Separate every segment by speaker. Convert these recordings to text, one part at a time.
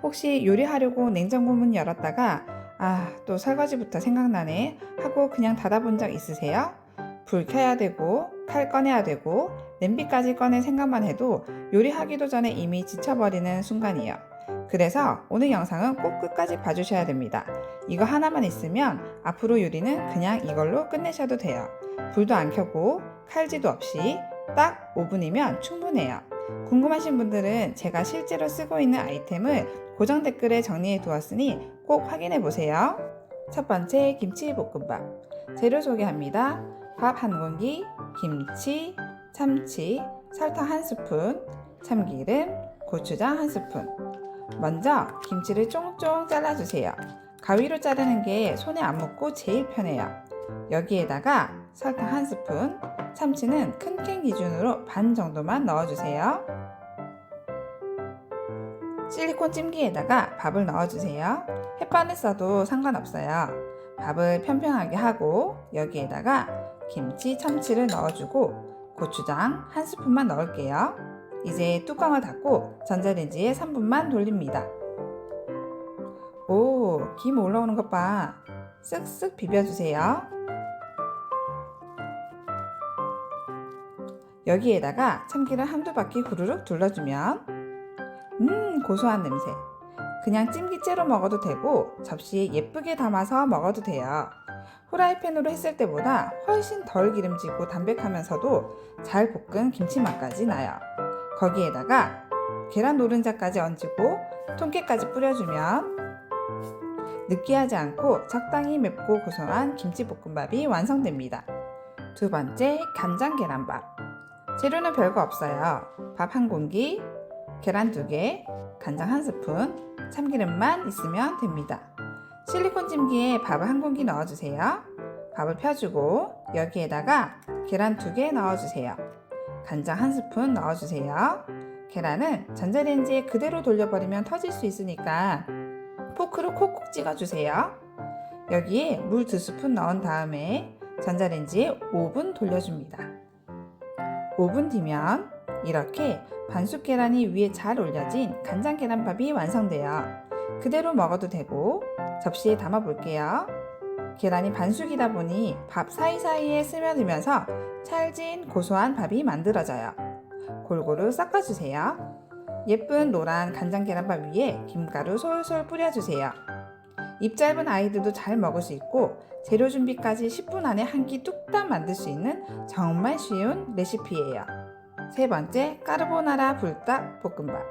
Speaker 1: 혹시 요리하려고 냉장고 문 열었다가 또 설거지부터 생각나네 하고 그냥 닫아본 적 있으세요? 불 켜야 되고 칼 꺼내야 되고 냄비까지 꺼낼 생각만 해도 요리하기도 전에 이미 지쳐버리는 순간이에요. 그래서 오늘 영상은 꼭 끝까지 봐주셔야 됩니다. 이거 하나만 있으면 앞으로 요리는 그냥 이걸로 끝내셔도 돼요. 불도 안 켜고 칼질도 없이 딱 5분이면 충분해요. 궁금하신 분들은 제가 실제로 쓰고 있는 아이템을 고정 댓글에 정리해 두었으니 꼭 확인해 보세요. 첫 번째, 김치볶음밥. 재료 소개합니다. 밥 한 공기, 김치, 참치, 설탕 한 스푼, 참기름, 고추장 한 스푼. 먼저 김치를 쫑쫑 잘라주세요. 가위로 자르는 게 손에 안 묻고 제일 편해요. 여기에다가 설탕 한 스푼, 참치는 큰 캔 기준으로 반 정도만 넣어주세요. 실리콘 찜기에다가 밥을 넣어주세요. 햇반을 써도 상관없어요. 밥을 평평하게 하고 여기에다가 김치, 참치를 넣어주고 고추장 한 스푼만 넣을게요. 이제 뚜껑을 닫고 전자레인지에 3분만 돌립니다. 오, 김 올라오는 것 봐. 쓱쓱 비벼주세요. 여기에다가 참기름 한두 바퀴 후루룩 둘러주면 고소한 냄새. 그냥 찜기째로 먹어도 되고 접시에 예쁘게 담아서 먹어도 돼요. 후라이팬으로 했을 때보다 훨씬 덜 기름지고 담백하면서도 잘 볶은 김치 맛까지 나요. 거기에다가 계란 노른자까지 얹고 통깨까지 뿌려주면 느끼하지 않고 적당히 맵고 고소한 김치볶음밥이 완성됩니다. 두 번째, 간장 계란밥. 재료는 별거 없어요. 밥 한 공기, 계란 2개, 간장 한 스푼, 참기름만 있으면 됩니다. 실리콘 찜기에 밥을 한 공기 넣어주세요. 밥을 펴주고 여기에다가 계란 2개 넣어주세요. 간장 한 스푼 넣어주세요. 계란은 전자레인지에 그대로 돌려버리면 터질 수 있으니까 포크로 콕콕 찍어주세요. 여기에 물 2스푼 넣은 다음에 전자레인지에 5분 돌려줍니다. 5분 뒤면 이렇게 반숙 계란이 위에 잘 올려진 간장 계란밥이 완성돼요. 그대로 먹어도 되고 접시에 담아 볼게요. 계란이 반숙이다 보니 밥 사이사이에 스며들면서 찰진 고소한 밥이 만들어져요. 골고루 섞어주세요. 예쁜 노란 간장 계란밥 위에 김가루 솔솔 뿌려주세요. 입 짧은 아이들도 잘 먹을 수 있고 재료 준비까지 10분 안에 한 끼 뚝딱 만들 수 있는 정말 쉬운 레시피예요. 세 번째, 까르보나라 불닭 볶음밥.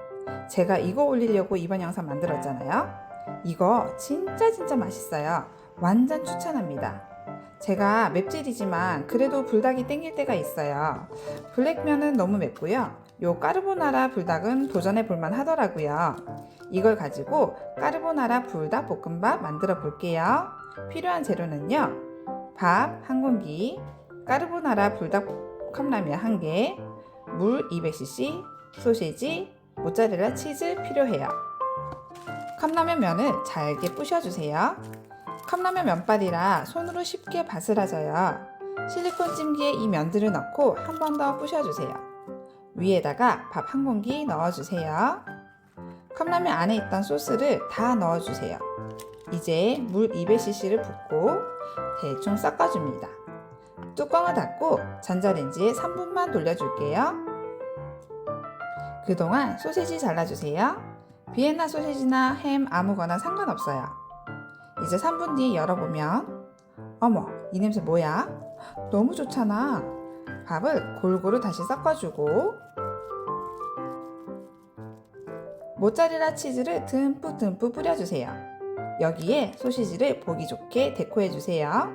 Speaker 1: 제가 이거 올리려고 이번 영상 만들었잖아요. 이거 진짜 맛있어요. 완전 추천합니다. 제가 맵찔이지만 그래도 불닭이 땡길 때가 있어요. 블랙면은 너무 맵고요. 요 까르보나라 불닭은 도전해 볼만 하더라고요. 이걸 가지고 까르보나라 불닭 볶음밥 만들어 볼게요. 필요한 재료는요. 밥 한 공기, 까르보나라 불닭 컵라면 1개, 물 200cc, 소시지, 모짜렐라 치즈 필요해요. 컵라면 면을 잘게 부셔주세요. 컵라면 면발이라 손으로 쉽게 바스라져요. 실리콘 찜기에 이 면들을 넣고 한 번 더 부셔주세요. 위에다가 밥 한 공기 넣어주세요. 컵라면 안에 있던 소스를 다 넣어주세요. 이제 물 200cc를 붓고 대충 섞어줍니다. 뚜껑을 닫고 전자레인지에 3분만 돌려줄게요. 그동안 소시지 잘라주세요. 비엔나 소시지나 햄 아무거나 상관없어요. 이제 3분 뒤에 열어보면 어머, 이 냄새 뭐야? 너무 좋잖아. 밥을 골고루 다시 섞어주고 모짜렐라 치즈를 듬뿍 뿌려주세요. 여기에 소시지를 보기 좋게 데코해주세요.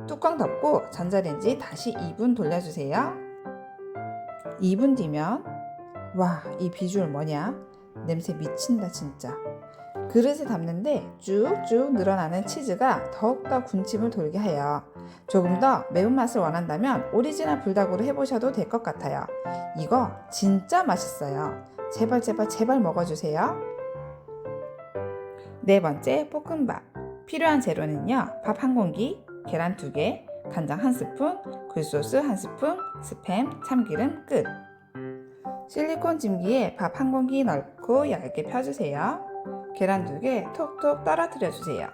Speaker 1: 뚜껑 덮고 전자레인지 다시 2분 돌려주세요. 2분 뒤면 와, 이 비주얼 뭐냐? 냄새 미친다 진짜. 그릇에 담는데 쭉쭉 늘어나는 치즈가 더욱더 군침을 돌게 해요. 조금 더 매운맛을 원한다면 오리지널 불닭으로 해보셔도 될 것 같아요. 이거 진짜 맛있어요. 제발 먹어주세요. 네 번째, 볶음밥. 필요한 재료는요. 밥 한 공기, 계란 2개, 간장 한 스푼, 굴소스 한 스푼, 스팸, 참기름 끝. 실리콘 찜기에 밥 한 공기 넣고 얇게 펴주세요. 계란 2개 톡톡 떨어뜨려 주세요.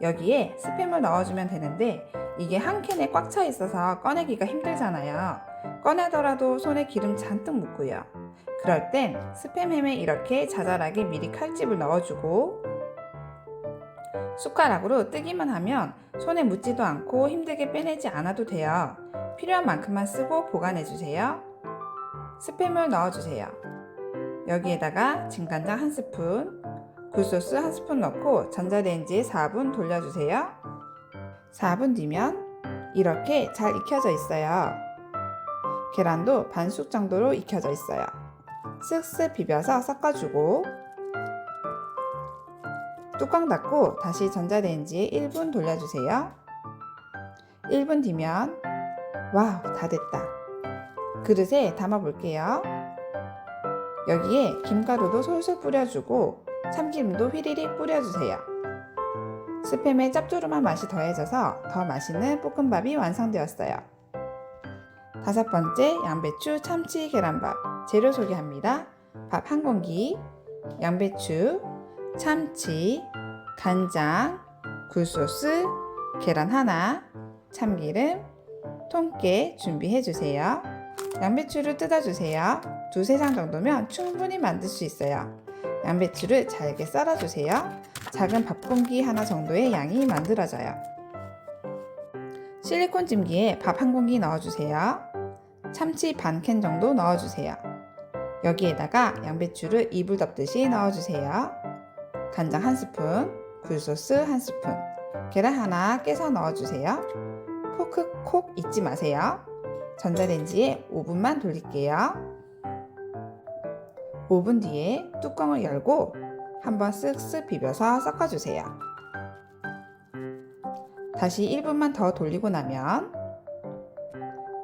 Speaker 1: 여기에 스팸을 넣어주면 되는데 이게 한 캔에 꽉 차 있어서 꺼내기가 힘들잖아요. 꺼내더라도 손에 기름 잔뜩 묻고요. 그럴 땐 스팸햄에 이렇게 자잘하게 미리 칼집을 넣어주고 숟가락으로 뜨기만 하면 손에 묻지도 않고 힘들게 빼내지 않아도 돼요. 필요한 만큼만 쓰고 보관해주세요. 스팸을 넣어주세요. 여기에다가 진간장 1스푼, 굴소스 1스푼 넣고 전자레인지에 4분 돌려주세요. 4분 뒤면 이렇게 잘 익혀져 있어요. 계란도 반숙 정도로 익혀져 있어요. 쓱쓱 비벼서 섞어주고 뚜껑 닫고 다시 전자레인지에 1분 돌려주세요. 1분 뒤면 와우, 다 됐다. 그릇에 담아 볼게요. 여기에 김가루도 솔솔 뿌려주고 참기름도 휘리릭 뿌려주세요. 스팸의 짭조름한 맛이 더해져서 더 맛있는 볶음밥이 완성되었어요. 5번째, 양배추 참치 계란밥. 재료 소개합니다. 밥 한 공기, 양배추, 참치, 간장, 굴소스, 계란 하나, 참기름, 통깨 준비해주세요. 양배추를 뜯어주세요. 2~3장 정도면 충분히 만들 수 있어요. 양배추를 잘게 썰어주세요. 작은 밥 공기 하나 정도의 양이 만들어져요. 실리콘 찜기에 밥 한 공기 넣어주세요. 참치 반 캔 정도 넣어주세요. 여기에다가 양배추를 이불 덮듯이 넣어주세요. 간장 1스푼, 굴소스 1스푼, 계란 하나 깨서 넣어주세요. 포크 콕 잊지 마세요. 전자레인지에 5분만 돌릴게요. 5분 뒤에 뚜껑을 열고 한번 쓱쓱 비벼서 섞어주세요. 다시 1분만 더 돌리고 나면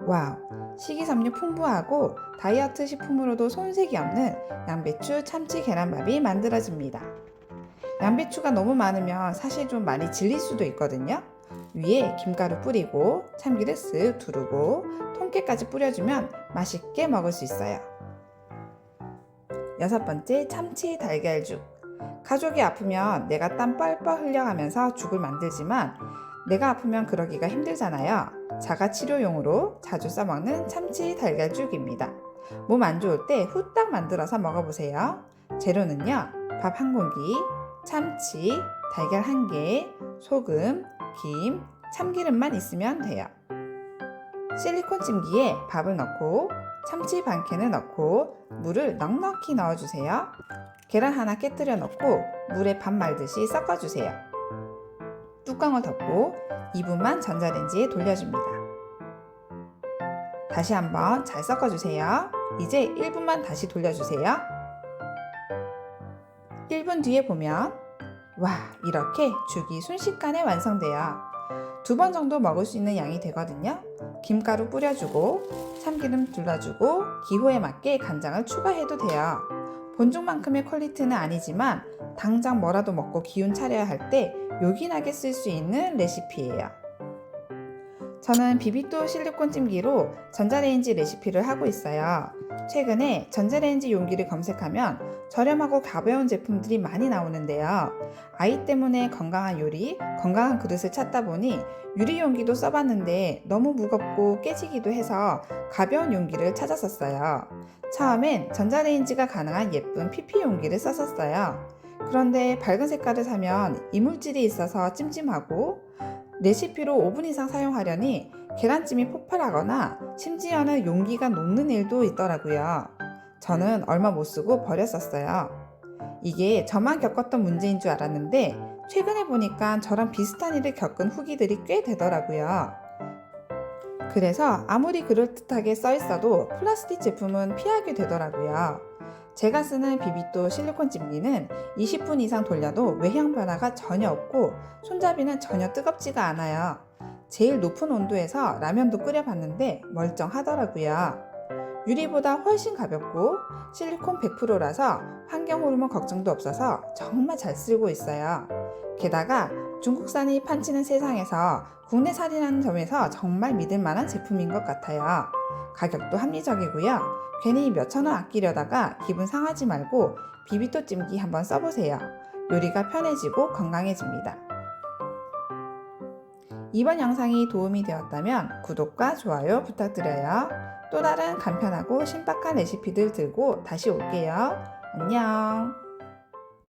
Speaker 1: 와우! 식이섬유 풍부하고 다이어트 식품으로도 손색이 없는 양배추 참치 계란밥이 만들어집니다. 양배추가 너무 많으면 사실 좀 많이 질릴 수도 있거든요. 위에 김가루 뿌리고 참기름 쓱 두르고 통깨까지 뿌려주면 맛있게 먹을 수 있어요. 6번째, 참치 달걀죽. 가족이 아프면 내가 땀 뻘뻘 흘려가면서 죽을 만들지만 내가 아프면 그러기가 힘들잖아요. 자가치료용으로 자주 써먹는 참치 달걀죽입니다. 몸 안 좋을 때 후딱 만들어서 먹어보세요. 재료는요, 밥 한 공기, 참치, 달걀 1개, 소금, 김, 참기름만 있으면 돼요. 실리콘 찜기에 밥을 넣고 참치 반 캔을 넣고 물을 넉넉히 넣어주세요. 계란 하나 깨뜨려 넣고 물에 밥 말듯이 섞어주세요. 뚜껑을 덮고 2분만 전자레인지에 돌려줍니다. 다시 한번 잘 섞어주세요. 이제 1분만 다시 돌려주세요. 1분 뒤에 보면 와, 이렇게 죽이 순식간에 완성돼요. 2번 정도 먹을 수 있는 양이 되거든요. 김가루 뿌려주고 참기름 둘러주고 기호에 맞게 간장을 추가해도 돼요. 본죽만큼의 퀄리티는 아니지만 당장 뭐라도 먹고 기운 차려야 할 때 요긴하게 쓸 수 있는 레시피예요. 저는 비비또 실리콘 찜기로 전자레인지 레시피를 하고 있어요. 최근에 전자레인지 용기를 검색하면 저렴하고 가벼운 제품들이 많이 나오는데요. 아이 때문에 건강한 요리, 건강한 그릇을 찾다 보니 유리 용기도 써봤는데 너무 무겁고 깨지기도 해서 가벼운 용기를 찾았었어요. 처음엔 전자레인지가 가능한 예쁜 PP 용기를 썼었어요. 그런데 밝은 색깔을 사면 이물질이 있어서 찜찜하고 레시피로 5분 이상 사용하려니 계란찜이 폭발하거나 심지어는 용기가 녹는 일도 있더라고요. 저는 얼마 못 쓰고 버렸었어요. 이게 저만 겪었던 문제인 줄 알았는데 최근에 보니까 저랑 비슷한 일을 겪은 후기들이 꽤 되더라고요. 그래서 아무리 그럴듯하게 써 있어도 플라스틱 제품은 피하게 되더라고요. 제가 쓰는 비비또 실리콘 찜기는 20분 이상 돌려도 외형 변화가 전혀 없고 손잡이는 전혀 뜨겁지가 않아요. 제일 높은 온도에서 라면도 끓여봤는데 멀쩡하더라고요. 유리보다 훨씬 가볍고 실리콘 100%라서 환경 호르몬 걱정도 없어서 정말 잘 쓰고 있어요. 게다가 중국산이 판치는 세상에서 국내산이라는 점에서 정말 믿을 만한 제품인 것 같아요. 가격도 합리적이고요. 괜히 몇천 원 아끼려다가 기분 상하지 말고 비비또 찜기 한번 써보세요. 요리가 편해지고 건강해집니다. 이번 영상이 도움이 되었다면 구독과 좋아요 부탁드려요. 또 다른 간편하고 신박한 레시피들 들고 다시 올게요. 안녕.